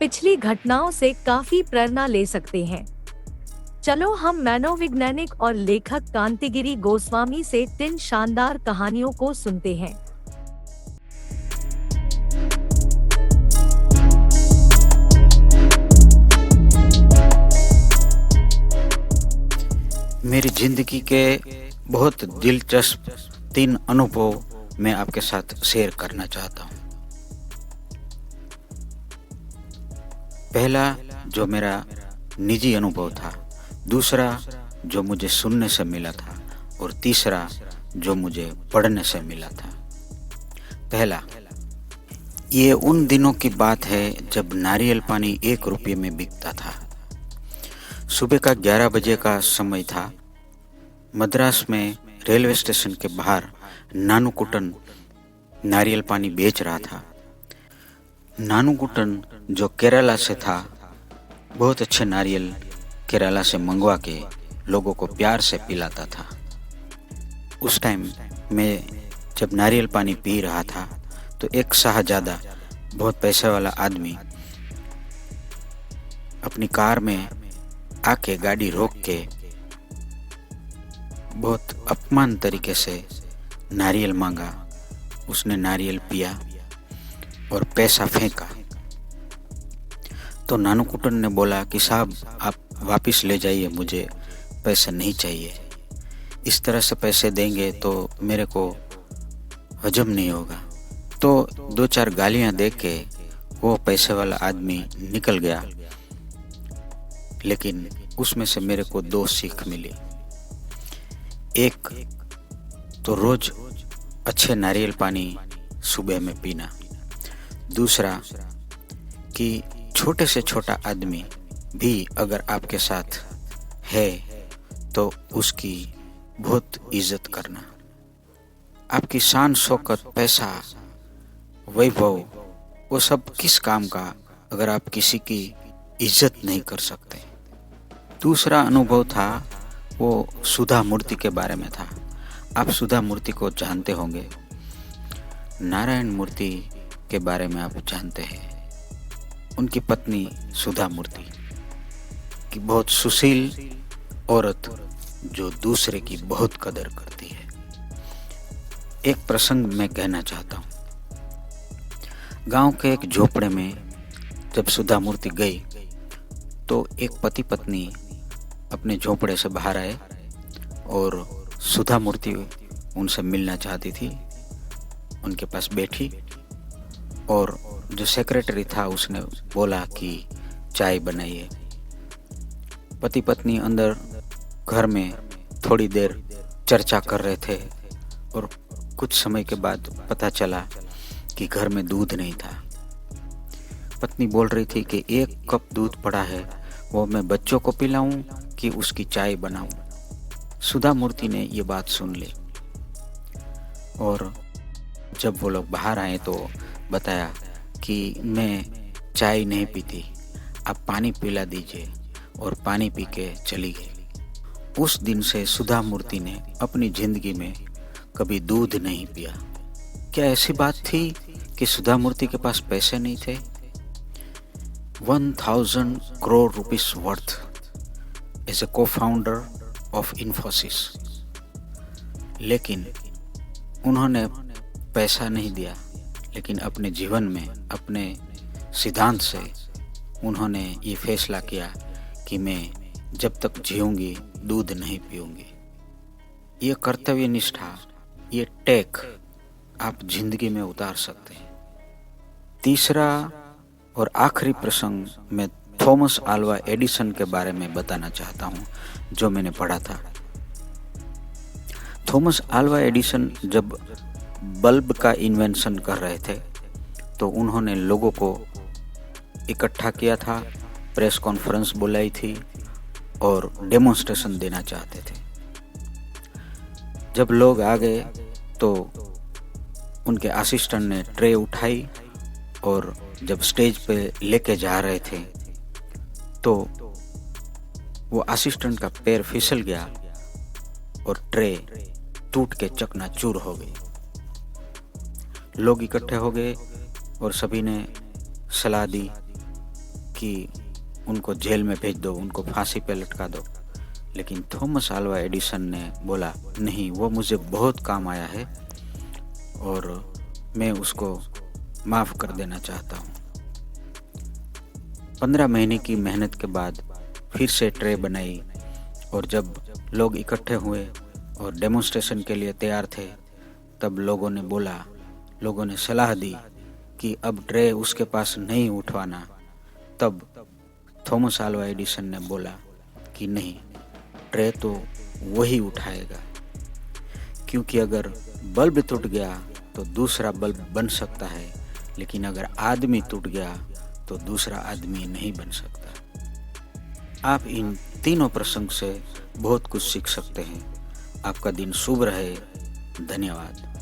पिछली घटनाओं से काफी प्रेरणा ले सकते हैं। चलो हम मनोवैज्ञानिक और लेखक कांतिगिरी गोस्वामी से 3 शानदार कहानियों को सुनते हैं। मेरी जिंदगी के बहुत दिलचस्प 3 अनुभव मैं आपके साथ शेयर करना चाहता हूँ। पहला जो मेरा निजी अनुभव था, दूसरा जो मुझे सुनने से मिला था और तीसरा जो मुझे पढ़ने से मिला था। पहला, ये उन दिनों की बात है जब नारियल पानी 1 रुपये में बिकता था। सुबह का 11 बजे का समय था। मद्रास में रेलवे स्टेशन के बाहर नानुकुटन नारियल पानी बेच रहा था। नानुकुटन जो केरला से था, बहुत अच्छे नारियल केरला से मंगवा के लोगों को प्यार से पिलाता था। उस टाइम मैं जब नारियल पानी पी रहा था तो एक शाहजादा, बहुत पैसे वाला आदमी, अपनी कार में आके गाड़ी रोक के बहुत अपमान तरीके से नारियल मांगा। उसने नारियल पिया और पैसा फेंका। तो नानुकुटन ने बोला कि साहब आप वापस ले जाइए, मुझे पैसे नहीं चाहिए। इस तरह से पैसे देंगे तो मेरे को हजम नहीं होगा। तो 2-4 गालियां दे के वो पैसे वाला आदमी निकल गया। लेकिन उसमें से मेरे को 2 सीख मिली। एक तो रोज अच्छे नारियल पानी सुबह में पीना। दूसरा कि छोटे से छोटा आदमी भी अगर आपके साथ है तो उसकी बहुत इज्जत करना। आपकी शान शौकत, पैसा, वैभव, वो सब किस काम का अगर आप किसी की इज्जत नहीं कर सकते। दूसरा अनुभव था वो सुधा मूर्ति के बारे में था। आप सुधा मूर्ति को जानते होंगे। नारायण मूर्ति के बारे में आप जानते हैं। उनकी पत्नी सुधा मूर्ति की बहुत सुशील औरत जो दूसरे की बहुत कदर करती है। एक प्रसंग मैं कहना चाहता हूँ। गांव के एक झोपड़े में जब सुधा मूर्ति गई तो एक पति पत्नी अपने झोपड़े से बाहर आए और सुधा मूर्ति उनसे मिलना चाहती थी। उनके पास बैठी और जो सेक्रेटरी था उसने बोला कि चाय बनाइए। पति पत्नी अंदर घर में थोड़ी देर चर्चा कर रहे थे और कुछ समय के बाद पता चला कि घर में दूध नहीं था। पत्नी बोल रही थी कि 1 कप दूध पड़ा है, वो मैं बच्चों को पिलाऊं कि उसकी चाय बनाऊं। सुधा मूर्ति ने ये बात सुन ली और जब वो लोग बाहर आए तो बताया कि मैं चाय नहीं पीती, आप पानी पिला दीजिए, और पानी पी के चली गई। उस दिन से सुधा मूर्ति ने अपनी जिंदगी में कभी दूध नहीं पिया। क्या ऐसी बात थी कि सुधा मूर्ति के पास पैसे नहीं थे? 1000 crore rupees worth as a co-founder of Infosys, लेकिन उन्होंने पैसा नहीं दिया, लेकिन अपने जीवन में अपने सिद्धांत से उन्होंने ये फैसला किया कि मैं जब तक जीऊंगी दूध नहीं पीऊंगी। ये कर्तव्य निष्ठा, ये टेक आप जिंदगी में उतार सकते हैं। तीसरा और आखिरी प्रसंग मैं थॉमस अल्वा एडिसन के बारे में बताना चाहता हूँ, जो मैंने पढ़ा था। थॉमस अल्वा एडिसन जब बल्ब का इन्वेंशन कर रहे थे तो उन्होंने लोगों को इकट्ठा किया था, प्रेस कॉन्फ्रेंस बुलाई थी और डेमोन्स्ट्रेशन देना चाहते थे। जब लोग आ गए तो उनके असिस्टेंट ने ट्रे उठाई और जब स्टेज पे लेके जा रहे थे तो वो असिस्टेंट का पैर फिसल गया और ट्रे टूट के चकनाचूर हो गई। लोग इकट्ठे हो गए और सभी ने सलाह दी कि उनको जेल में भेज दो, उनको फांसी पे लटका दो। लेकिन थॉमस अल्वा एडिसन ने बोला नहीं, वो मुझे बहुत काम आया है और मैं उसको माफ़ कर देना चाहता हूँ। 15 महीने की मेहनत के बाद फिर से ट्रे बनाई और जब लोग इकट्ठे हुए और डेमोन्स्ट्रेशन के लिए तैयार थे, तब लोगों ने सलाह दी कि अब ट्रे उसके पास नहीं उठवाना। तब थॉमस अल्वा एडिसन ने बोला कि नहीं, ट्रे तो वही उठाएगा, क्योंकि अगर बल्ब टूट गया तो दूसरा बल्ब बन सकता है, लेकिन अगर आदमी टूट गया तो दूसरा आदमी नहीं बन सकता। आप इन तीनों प्रसंग से बहुत कुछ सीख सकते हैं। आपका दिन शुभ रहे। धन्यवाद।